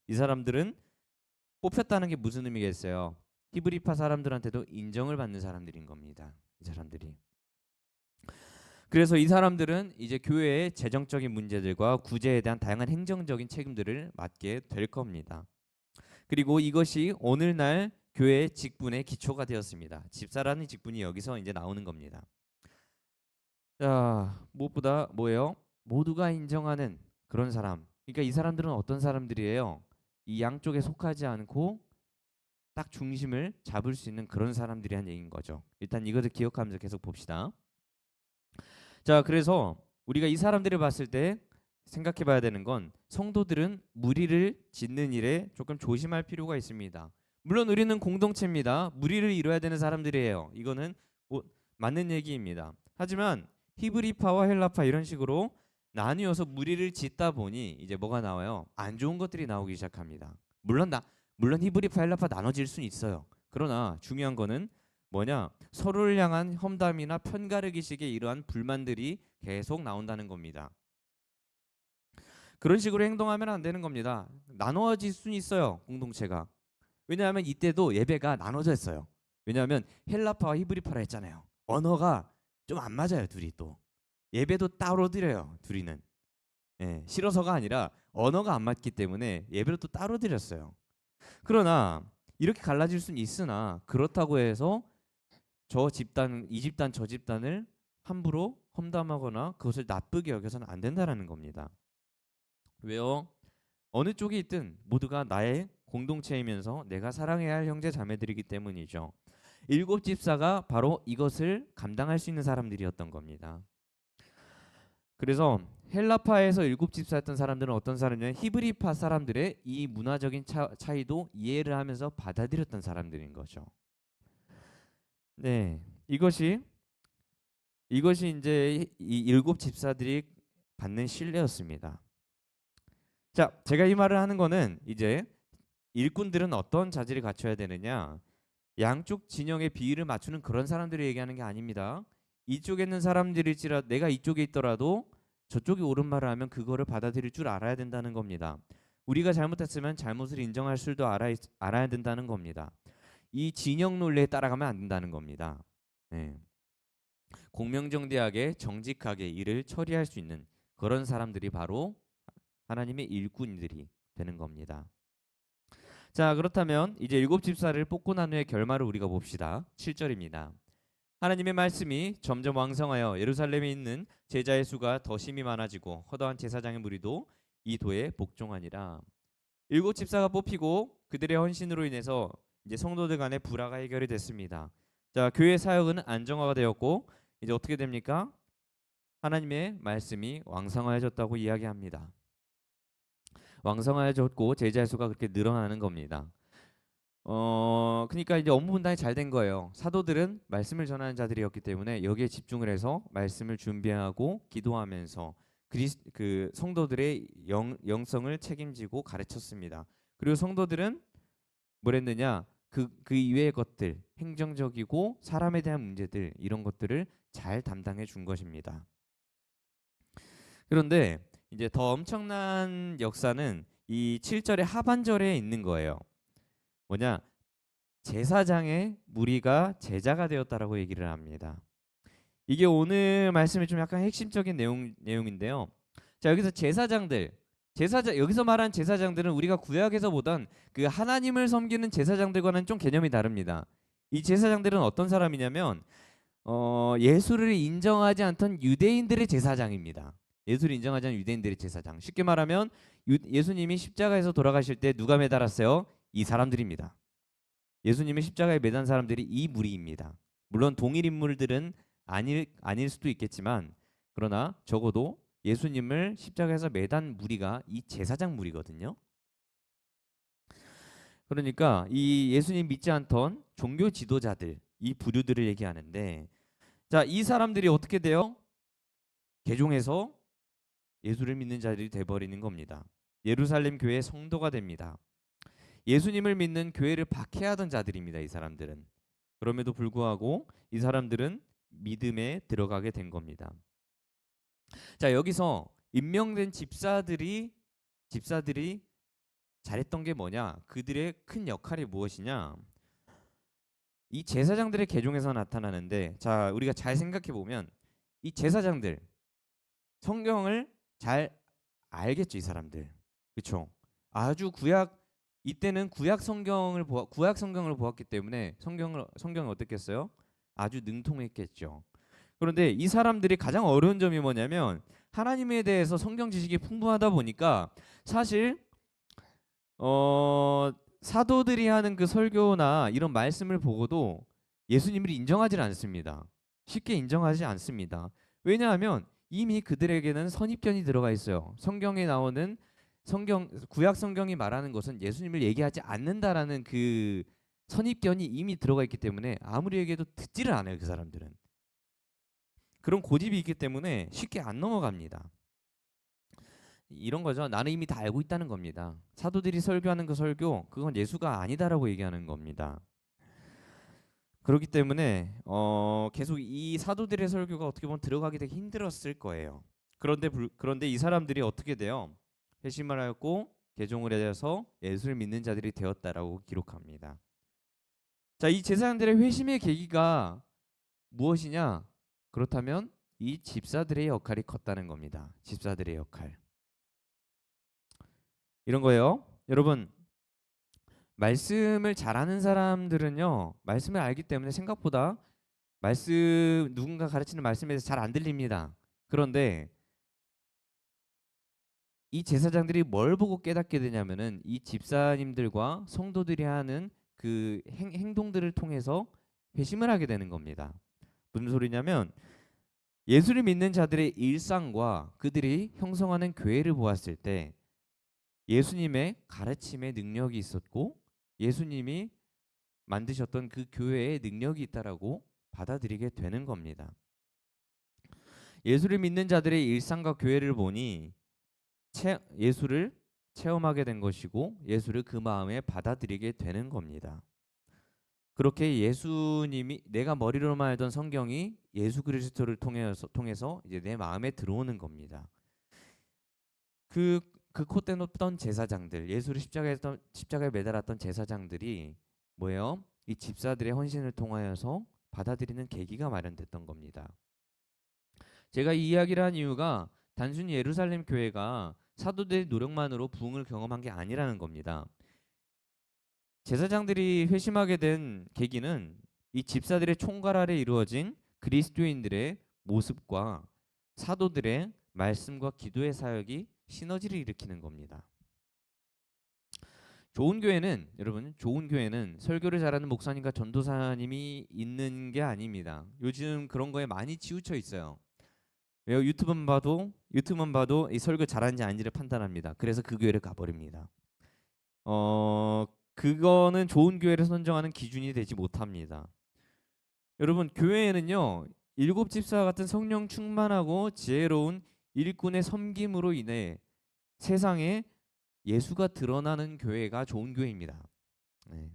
이 사람들은 뽑혔다는 게 무슨 의미겠어요? 히브리파 사람들한테도 인정을 받는 사람들인 겁니다. 이 사람들이. 그래서 이 사람들은 이제 교회의 재정적인 문제들과 구제에 대한 다양한 행정적인 책임들을 맡게 될 겁니다. 그리고 이것이 오늘날 교회의 직분의 기초가 되었습니다. 집사라는 직분이 여기서 이제 나오는 겁니다. 자, 무엇보다 뭐예요? 모두가 인정하는 그런 사람. 그러니까 이 사람들은 어떤 사람들이에요? 이 양쪽에 속하지 않고 딱 중심을 잡을 수 있는 그런 사람들이란 얘기인 거죠. 일단 이것을 기억하면서 계속 봅시다. 자, 그래서 우리가 이 사람들을 봤을 때 생각해 봐야 되는 건 성도들은 무리를 짓는 일에 조금 조심할 필요가 있습니다. 물론 우리는 공동체입니다. 무리를 이뤄야 되는 사람들이에요. 이거는 맞는 얘기입니다. 하지만 히브리파와 헬라파 이런 식으로 나뉘어서 무리를 짓다 보니 이제 뭐가 나와요? 안 좋은 것들이 나오기 시작합니다. 물론 히브리파, 헬라파 나눠질 수는 있어요. 그러나 중요한 거는 뭐냐? 서로를 향한 험담이나 편가르기식의 이러한 불만들이 계속 나온다는 겁니다. 그런 식으로 행동하면 안 되는 겁니다. 나눠질 수는 있어요, 공동체가. 왜냐하면 이때도 예배가 나눠져 있어요. 왜냐하면 헬라파와 히브리파라 했잖아요. 언어가 좀 안 맞아요, 둘이 또. 예배도 따로 드려요, 둘이는. 예, 싫어서가 아니라 언어가 안 맞기 때문에 예배를 또 따로 드렸어요. 그러나 이렇게 갈라질 수는 있으나 그렇다고 해서 이 집단 저 집단을 함부로 험담하거나 그것을 나쁘게 여겨서는 안 된다라는 겁니다. 왜요? 어느 쪽이 있든 모두가 나의 공동체이면서 내가 사랑해야 할 형제 자매들이기 때문이죠. 7집사가 바로 이것을 감당할 수 있는 사람들이었던 겁니다. 그래서 헬라파에서 7집사였던 사람들은 어떤 사람이냐면 히브리파 사람들의 이 문화적인 차이도 이해를 하면서 받아들였던 사람들인 거죠. 네, 이것이 이제 이 7집사들이 받는 신뢰였습니다. 자, 제가 이 말을 하는 거는 이제 일꾼들은 어떤 자질을 갖춰야 되느냐? 양쪽 진영의 비율을 맞추는 그런 사람들을 얘기하는 게 아닙니다. 이쪽에 있는 사람들일지라 내가 이쪽에 있더라도 저쪽이 옳은 말을 하면 그거를 받아들일 줄 알아야 된다는 겁니다. 우리가 잘못했으면 잘못을 인정할 줄도 알아야 된다는 겁니다. 이 진영 논리에 따라가면 안 된다는 겁니다. 네. 공명정대하게 정직하게 일을 처리할 수 있는 그런 사람들이 바로 하나님의 일꾼들이 되는 겁니다. 자, 그렇다면 이제 7집사를 뽑고 난 후의 결말을 우리가 봅시다. 7절입니다. 하나님의 말씀이 점점 왕성하여 예루살렘에 있는 제자의 수가 더 심히 많아지고 허다한 제사장의 무리도 이 도에 복종하니라. 7집사가 뽑히고 그들의 헌신으로 인해서 이제 성도들 간의 불화가 해결이 됐습니다. 자, 교회 사역은 안정화가 되었고 이제 어떻게 됩니까? 하나님의 말씀이 왕성하여졌다고 이야기합니다. 왕성하여졌고 제자의 수가 그렇게 늘어나는 겁니다. 그러니까 이제 업무 분담이 잘 된 거예요. 사도들은 말씀을 전하는 자들이었기 때문에 여기에 집중을 해서 말씀을 준비하고 기도하면서 그 성도들의 영성을 책임지고 가르쳤습니다. 그리고 성도들은 뭘 했느냐? 그 이외의 것들, 행정적이고 사람에 대한 문제들 이런 것들을 잘 담당해 준 것입니다. 그런데 이제 더 엄청난 역사는 이 7절의 하반절에 있는 거예요. 뭐냐? 제사장의 무리가 제자가 되었다라고 얘기를 합니다. 이게 오늘 말씀의 좀 약간 핵심적인 내용인데요. 자, 여기서 여기서 말한 제사장들은 우리가 구약에서 보던 그 하나님을 섬기는 제사장들과는 좀 개념이 다릅니다. 이 제사장들은 어떤 사람이냐면 예수를 인정하지 않던 유대인들의 제사장입니다. 예수를 인정하지 않은 유대인들의 제사장. 쉽게 말하면 예수님이 십자가에서 돌아가실 때 누가 매달았어요? 이 사람들입니다. 예수님이 십자가에 매단 사람들이 이 무리입니다. 물론 동일 인물들은 아닐 수도 있겠지만 그러나 적어도 예수님을 십자가에서 매단 무리가 이 제사장 무리거든요. 그러니까 이 예수님 믿지 않던 종교 지도자들, 이 부류들을 얘기하는데, 자, 이 사람들이 어떻게 돼요? 개종해서 예수를 믿는 자들이 돼버리는 겁니다. 예루살렘 교회의 성도가 됩니다. 예수님을 믿는 교회를 박해하던 자들입니다. 이 사람들은. 그럼에도 불구하고 이 사람들은 믿음에 들어가게 된 겁니다. 자, 여기서 임명된 집사들이 잘했던 게 뭐냐? 그들의 큰 역할이 무엇이냐? 이 제사장들의 계종에서 나타나는데, 자, 우리가 잘 생각해 보면 이 제사장들 성경을 잘 알겠죠, 이 사람들. 그렇죠? 아주 이때는 구약 성경을 보았기 때문에 성경을 어떻게 했어요? 아주 능통했겠죠. 그런데 이 사람들이 가장 어려운 점이 뭐냐면 하나님에 대해서 성경 지식이 풍부하다 보니까 사실 사도들이 하는 그 설교나 이런 말씀을 보고도 예수님을 인정하지 않습니다. 쉽게 인정하지 않습니다. 왜냐하면 이미 그들에게는 선입견이 들어가 있어요. 성경에 나오는 구약 성경이 말하는 것은 예수님을 얘기하지 않는다라는 그 선입견이 이미 들어가 있기 때문에 아무리 얘기해도 듣지를 않아요. 그 사람들은. 그런 고집이 있기 때문에 쉽게 안 넘어갑니다. 이런 거죠. 나는 이미 다 알고 있다는 겁니다. 사도들이 설교하는 그 설교, 그건 예수가 아니다라고 얘기하는 겁니다. 그렇기 때문에 계속 이 사도들의 설교가 어떻게 보면 들어가기 되게 힘들었을 거예요. 그런데 이 사람들이 어떻게 돼요? 회심을 하였고 개종을 해서 예수를 믿는 자들이 되었다라고 기록합니다. 자, 이 제사장들의 회심의 계기가 무엇이냐? 그렇다면 이 집사들의 역할이 컸다는 겁니다. 집사들의 역할. 이런 거예요. 여러분, 말씀을 잘하는 사람들은요, 말씀을 알기 때문에 생각보다 누군가 가르치는 말씀에서 잘 안 들립니다. 그런데 이 제사장들이 뭘 보고 깨닫게 되냐면은 이 집사님들과 성도들이 하는 그 행동들을 통해서 회심을 하게 되는 겁니다. 무슨 소리냐면 예수를 믿는 자들의 일상과 그들이 형성하는 교회를 보았을 때 예수님의 가르침의 능력이 있었고 예수님이 만드셨던 그 교회의 능력이 있다라고 받아들이게 되는 겁니다. 예수를 믿는 자들의 일상과 교회를 보니 예수를 체험하게 된 것이고 예수를 그 마음에 받아들이게 되는 겁니다. 그렇게 예수님이 내가 머리로만 알던 성경이 예수 그리스도를 통해서 이제 내 마음에 들어오는 겁니다. 그 콧대 높던 제사장들, 예수를 십자가에 매달았던 제사장들이 뭐예요? 이 집사들의 헌신을 통하여서 받아들이는 계기가 마련됐던 겁니다. 제가 이 이야기를 한 이유가 단순히 예루살렘 교회가 사도들의 노력만으로 부흥을 경험한 게 아니라는 겁니다. 제사장들이 회심하게 된 계기는 이 집사들의 총괄 아래 이루어진 그리스도인들의 모습과 사도들의 말씀과 기도의 사역이 시너지를 일으키는 겁니다. 여러분, 좋은 교회는 설교를 잘하는 목사님과 전도사님이 있는 게 아닙니다. 요즘 그런 거에 많이 치우쳐 있어요. 왜요? 유튜브만 봐도 이 설교 잘하는지 아닌지를 판단합니다. 그래서 그 교회를 가버립니다. 그거는 좋은 교회를 선정하는 기준이 되지 못합니다. 여러분, 교회에는요, 일곱 집사 같은 성령 충만하고 지혜로운 일꾼의 섬김으로 인해 세상에 예수가 드러나는 교회가 좋은 교회입니다. 네.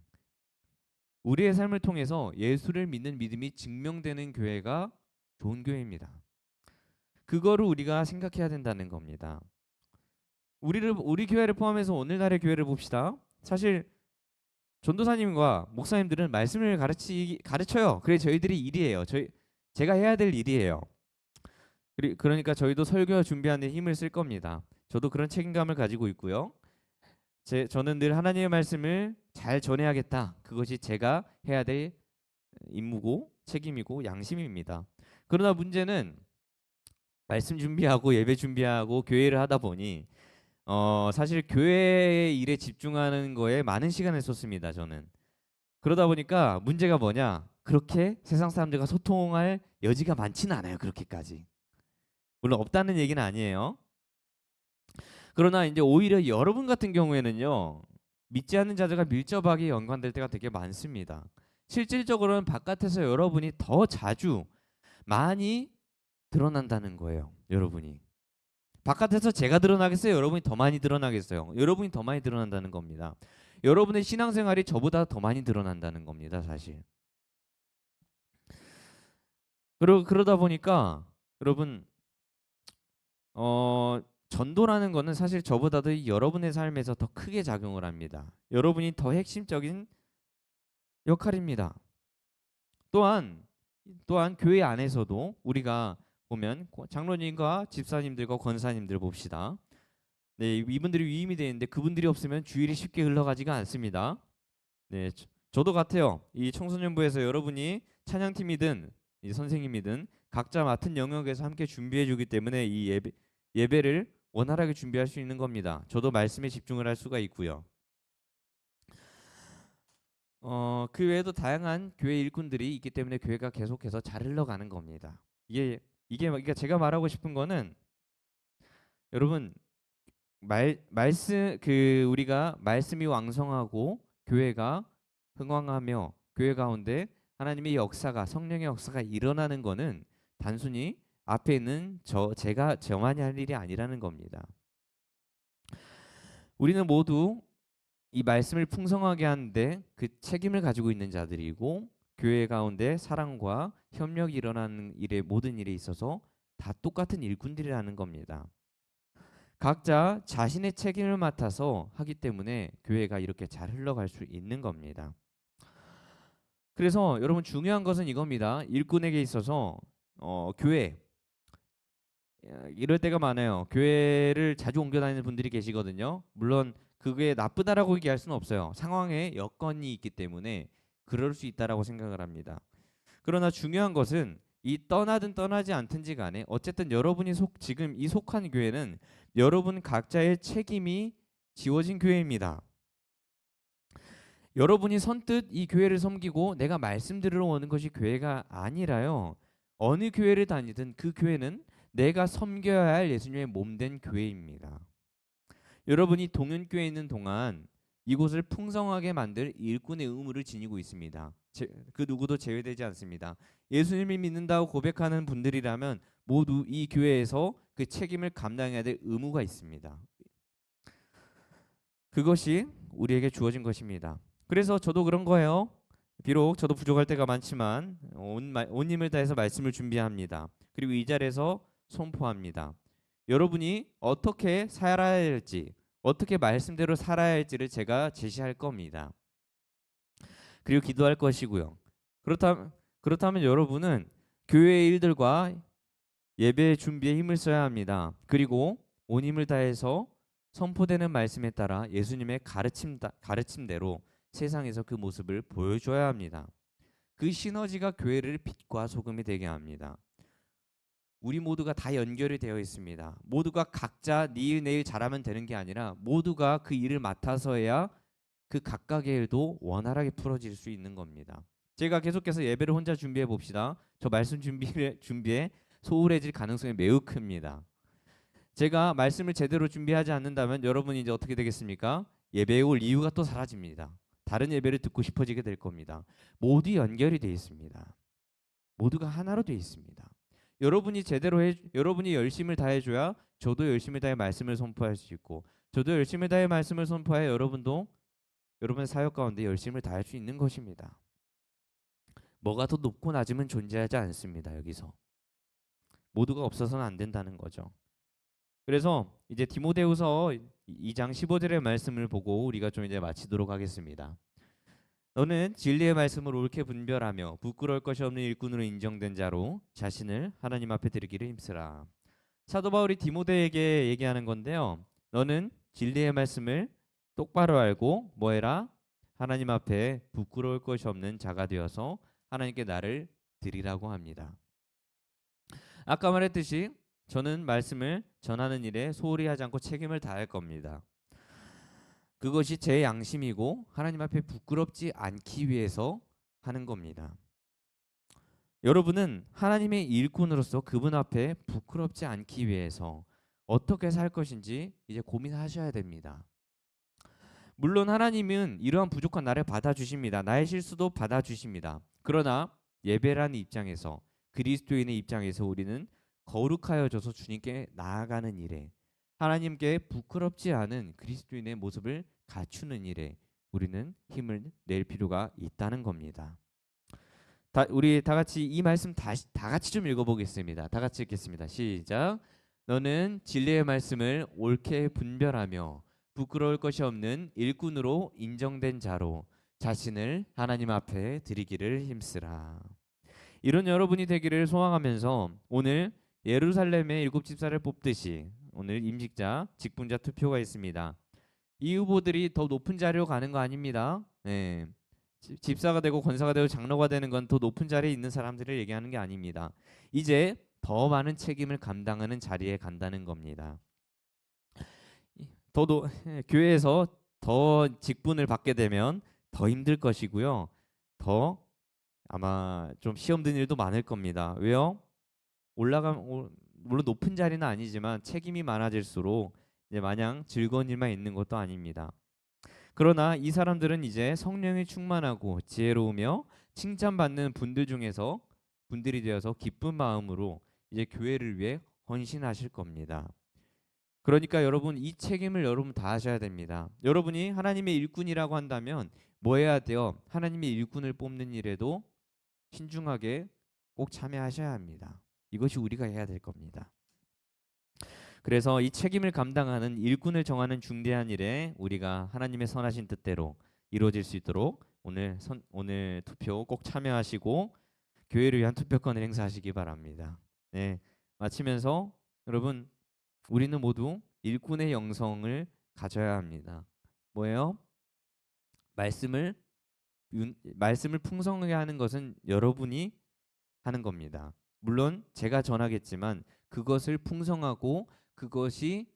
우리의 삶을 통해서 예수를 믿는 믿음이 증명되는 교회가 좋은 교회입니다. 그거를 우리가 생각해야 된다는 겁니다. 우리 교회를 포함해서 오늘날의 교회를 봅시다. 사실 전도사님과 목사님들은 말씀을 가르쳐요. 그게 저희들이 일이에요. 제가 해야 될 일이에요. 그러니까 저희도 설교 준비하는 데 힘을 쓸 겁니다. 저도 그런 책임감을 가지고 있고요. 저는 늘 하나님의 말씀을 잘 전해야겠다. 그것이 제가 해야 될 임무고 책임이고 양심입니다. 그러나 문제는 말씀 준비하고 예배 준비하고 교회를 하다 보니 사실 교회 일에 집중하는 거에 많은 시간을 썼습니다. 저는. 그러다 보니까 문제가 뭐냐? 그렇게 세상 사람들과 소통할 여지가 많지는 않아요. 그렇게까지. 물론 없다는 얘기는 아니에요. 그러나 이제 오히려 여러분 같은 경우에는요, 믿지 않는 자들과 밀접하게 연관될 때가 되게 많습니다. 실질적으로는 바깥에서 여러분이 더 자주 많이 드러난다는 거예요. 여러분이. 바깥에서 제가 드러나겠어요? 여러분이 더 많이 드러나겠어요? 여러분이 더 많이 드러난다는 겁니다. 여러분의 신앙생활이 저보다 더 많이 드러난다는 겁니다. 사실. 그러다 보니까 여러분 전도라는 거는 사실 저보다도 여러분의 삶에서 더 크게 작용을 합니다. 여러분이 더 핵심적인 역할입니다. 또한 교회 안에서도 우리가 보면 장로님과 집사님들과 권사님들 봅시다. 네, 이분들이 위임이 되는데 그분들이 없으면 주일이 쉽게 흘러가지가 않습니다. 네, 저도 같아요. 이 청소년부에서 여러분이 찬양팀이든 이 선생님이든 각자 맡은 영역에서 함께 준비해 주기 때문에 이 예배를 원활하게 준비할 수 있는 겁니다. 저도 말씀에 집중을 할 수가 있고요. 그 외에도 다양한 교회 일꾼들이 있기 때문에 교회가 계속해서 잘 흘러가는 겁니다. 이게 그러니까 제가 말하고 싶은 거는 여러분 우리가 말씀이 왕성하고 교회가 흥왕하며 교회 가운데 하나님의 역사가 성령의 역사가 일어나는 거는 단순히 앞에 있는 저만이 할 일이 아니라는 겁니다. 우리는 모두 이 말씀을 풍성하게 하는데 그 책임을 가지고 있는 자들이고 교회 가운데 사랑과 협력이 일어나는 모든 일에 있어서 다 똑같은 일꾼들이라는 겁니다. 각자 자신의 책임을 맡아서 하기 때문에 교회가 이렇게 잘 흘러갈 수 있는 겁니다. 그래서 여러분 중요한 것은 이겁니다. 일꾼에게 있어서 교회 이럴 때가 많아요. 교회를 자주 옮겨 다니는 분들이 계시거든요. 물론 그게 나쁘다라고 얘기할 수는 없어요. 상황에 여건이 있기 때문에 그럴 수 있다라고 생각을 합니다. 그러나 중요한 것은 이 떠나든 떠나지 않든지 간에 어쨌든 여러분이 지금 이 속한 교회는 여러분 각자의 책임이 지워진 교회입니다. 여러분이 선뜻 이 교회를 섬기고 내가 말씀 들으러 오는 것이 교회가 아니라요. 어느 교회를 다니든 그 교회는 내가 섬겨야 할 예수님의 몸된 교회입니다. 여러분이 동현교회에 있는 동안 이곳을 풍성하게 만들 일꾼의 의무를 지니고 있습니다. 그 누구도 제외되지 않습니다. 예수님을 믿는다고 고백하는 분들이라면 모두 이 교회에서 그 책임을 감당해야 될 의무가 있습니다. 그것이 우리에게 주어진 것입니다. 그래서 저도 그런 거예요. 비록 저도 부족할 때가 많지만 온 힘을 다해서 말씀을 준비합니다. 그리고 이 자리에서 선포합니다. 여러분이 어떻게 살아야 할지, 어떻게 말씀대로 살아야 할지를 제가 제시할 겁니다. 그리고 기도할 것이고요. 그렇다면 여러분은 교회의 일들과 예배 준비에 힘을 써야 합니다. 그리고 온 힘을 다해서 선포되는 말씀에 따라 예수님의 가르침대로 세상에서 그 모습을 보여줘야 합니다. 그 시너지가 교회를 빛과 소금이 되게 합니다. 우리 모두가 다 연결이 되어 있습니다. 모두가 각자 내일 잘하면 되는 게 아니라 모두가 그 일을 맡아서 해야 그 각각의 일도 원활하게 풀어질 수 있는 겁니다. 제가 계속해서 예배를 혼자 준비해 봅시다. 저 말씀 준비에 소홀해질 가능성이 매우 큽니다. 제가 말씀을 제대로 준비하지 않는다면 여러분이 이제 어떻게 되겠습니까? 예배에 올 이유가 또 사라집니다. 다른 예배를 듣고 싶어지게 될 겁니다. 모두 연결이 되어 있습니다. 모두가 하나로 되어 있습니다. 여러분이 열심을 다해줘야 저도 열심을 다해 말씀을 선포할 수 있고, 저도 열심을 다해 말씀을 선포해 여러분도 여러분의 사역 가운데 열심을 다할 수 있는 것입니다. 뭐가 더 높고 낮음은 존재하지 않습니다. 여기서 모두가 없어서는 안 된다는 거죠. 그래서 이제 디모데후서 2장 15절의 말씀을 보고 우리가 좀 이제 마치도록 하겠습니다. 너는 진리의 말씀을 옳게 분별하며 부끄러울 것이 없는 일꾼으로 인정된 자로 자신을 하나님 앞에 드리기를 힘쓰라. 사도 바울이 디모데에게 얘기하는 건데요. 너는 진리의 말씀을 똑바로 알고 뭐해라? 하나님 앞에 부끄러울 것이 없는 자가 되어서 하나님께 나를 드리라고 합니다. 아까 말했듯이 저는 말씀을 전하는 일에 소홀히 하지 않고 책임을 다할 겁니다. 그것이 제 양심이고 하나님 앞에 부끄럽지 않기 위해서 하는 겁니다. 여러분은 하나님의 일꾼으로서 그분 앞에 부끄럽지 않기 위해서 어떻게 살 것인지 이제 고민하셔야 됩니다. 물론 하나님은 이러한 부족한 나를 받아주십니다. 나의 실수도 받아주십니다. 그러나 예배라는 입장에서, 그리스도인의 입장에서 우리는 거룩하여져서 주님께 나아가는 일에, 하나님께 부끄럽지 않은 그리스도인의 모습을 갖추는 일에 우리는 힘을 낼 필요가 있다는 겁니다. 우리 다 같이 이 말씀 다 같이 좀 읽어보겠습니다. 다 같이 읽겠습니다. 시작. 너는 진리의 말씀을 옳게 분별하며 부끄러울 것이 없는 일꾼으로 인정된 자로 자신을 하나님 앞에 드리기를 힘쓰라. 이런 여러분이 되기를 소망하면서 오늘 예루살렘의 7집사를 뽑듯이 오늘 임직자, 직분자 투표가 있습니다. 이 후보들이 더 높은 자리로 가는 거 아닙니다. 네. 집사가 되고 권사가 되고 장로가 되는 건 더 높은 자리에 있는 사람들을 얘기하는 게 아닙니다. 이제 더 많은 책임을 감당하는 자리에 간다는 겁니다. 교회에서 더 직분을 받게 되면 더 힘들 것이고요. 더 아마 좀 시험 든 일도 많을 겁니다. 왜요? 물론 높은 자리는 아니지만 책임이 많아질수록 이제 마냥 즐거운 일만 있는 것도 아닙니다. 그러나 이 사람들은 이제 성령이 충만하고 지혜로우며 칭찬받는 분들이 되어서 기쁜 마음으로 이제 교회를 위해 헌신하실 겁니다. 그러니까 여러분 이 책임을 여러분 다 하셔야 됩니다. 여러분이 하나님의 일꾼이라고 한다면 뭐 해야 돼요? 하나님의 일꾼을 뽑는 일에도 신중하게 꼭 참여하셔야 합니다. 이것이 우리가 해야 될 겁니다. 그래서 이 책임을 감당하는 일꾼을 정하는 중대한 일에 우리가 하나님의 선하신 뜻대로 이루어질 수 있도록 오늘 투표 꼭 참여하시고 교회를 위한 투표권을 행사하시기 바랍니다. 네, 마치면서 여러분 우리는 모두 일꾼의 영성을 가져야 합니다. 뭐예요? 말씀을 풍성하게 하는 것은 여러분이 하는 겁니다. 물론 제가 전하겠지만 그것을 풍성하고 그것이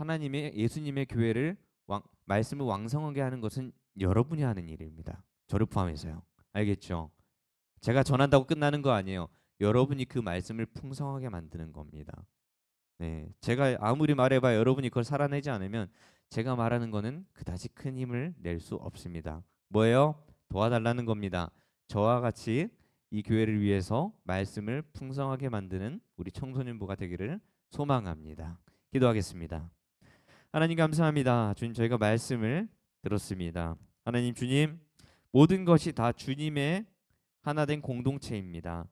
예수님의 교회를 말씀을 왕성하게 하는 것은 여러분이 하는 일입니다. 저를 포함해서요. 알겠죠? 제가 전한다고 끝나는 거 아니에요. 여러분이 그 말씀을 풍성하게 만드는 겁니다. 네, 제가 아무리 말해봐야 여러분이 그걸 살아내지 않으면 제가 말하는 거는 그다지 큰 힘을 낼 수 없습니다. 뭐예요? 도와달라는 겁니다. 저와 같이 이 교회를 위해서 말씀을 풍성하게 만드는 우리 청소년부가 되기를 소망합니다. 기도하겠습니다. 하나님 감사합니다. 주님 저희가 말씀을 들었습니다. 하나님 주님 모든 것이 다 주님의 하나된 공동체입니다.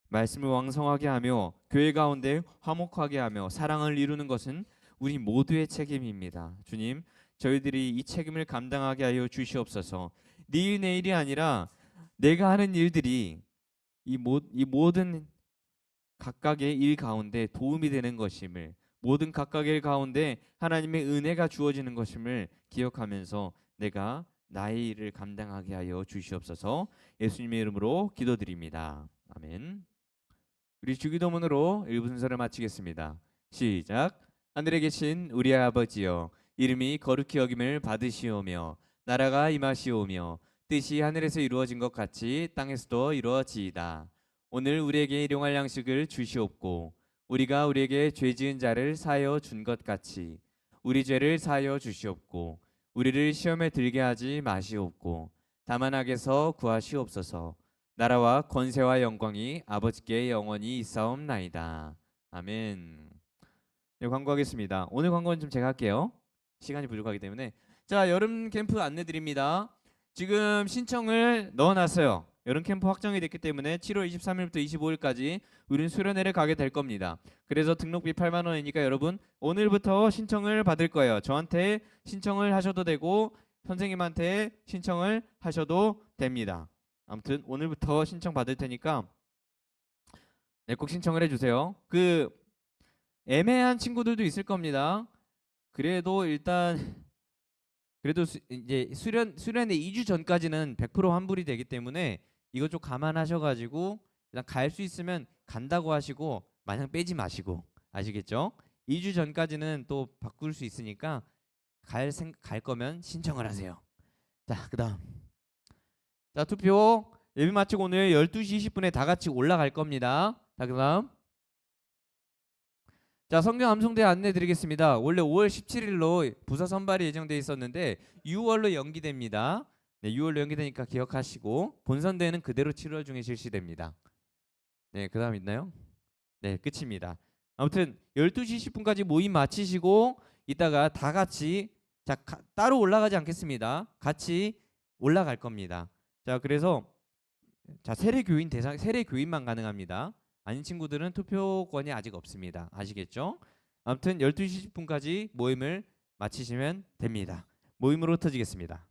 말씀을 왕성하게 하며 교회 가운데 화목하게 하며 사랑을 이루는 것은 우리 모두의 책임입니다. 주님 저희들이 이 책임을 감당하게 하여 주시옵소서. 내일 내일이 아니라 내가 하는 일들이 이 모든 각각의 일 가운데 도움이 되는 것임을, 모든 각각의 일 가운데 하나님의 은혜가 주어지는 것임을 기억하면서 내가 나의 일을 감당하게 하여 주시옵소서. 예수님의 이름으로 기도드립니다. 아멘. 우리 주기도문으로 1부 순서를 마치겠습니다. 시작. 하늘에 계신 우리 아버지여, 이름이 거룩히 여김을 받으시오며 나라가 임하시오며 뜻이 하늘에서 이루어진 것 같이 땅에서도 이루어지이다. 오늘 우리에게 일용할 양식을 주시옵고 우리가 우리에게 죄 지은 자를 사하여 준 것 같이 우리 죄를 사하여 주시옵고 우리를 시험에 들게 하지 마시옵고 다만 악에서 구하시옵소서. 나라와 권세와 영광이 아버지께 영원히 있사옵나이다. 아멘. 네, 광고하겠습니다. 오늘 광고는 좀 제가 할게요. 시간이 부족하기 때문에. 자, 여름 캠프 안내 드립니다. 지금 신청을 넣어놨어요. 여름 캠프 확정이 됐기 때문에 7월 23일부터 25일까지 우리는 수련회를 가게 될 겁니다. 그래서 등록비 8만 원이니까 여러분 오늘부터 신청을 받을 거예요. 저한테 신청을 하셔도 되고 선생님한테 신청을 하셔도 됩니다. 아무튼 오늘부터 신청 받을 테니까 네, 꼭 신청을 해주세요. 그 애매한 친구들도 있을 겁니다. 그래도 일단 이제 수련회 2주 전까지는 100% 환불이 되기 때문에 이거 좀 감안하셔가지고 일단 갈 수 있으면 간다고 하시고 마냥 빼지 마시고 아시겠죠? 2주 전까지는 또 바꿀 수 있으니까 갈 거면 신청을 하세요. 자, 그다음 자 투표 예비 마치고 오늘 12시 20분에 다 같이 올라갈 겁니다. 자, 그다음 자, 성경 암송대 안내 드리겠습니다. 원래 5월 17일로 부서 선발이 예정돼 있었는데 6월로 연기됩니다. 네, 6월로 연기되니까 기억하시고 본선대회는 그대로 7월 중에 실시됩니다. 네, 그다음 있나요? 네, 끝입니다. 아무튼 12시 10분까지 모임 마치시고 이따가 다 같이 자, 따로 올라가지 않겠습니다. 같이 올라갈 겁니다. 자, 그래서 자, 세례 교인만 가능합니다. 아닌 친구들은 투표권이 아직 없습니다. 아시겠죠? 아무튼 12시 10분까지 모임을 마치시면 됩니다. 모임으로 흩어지겠습니다.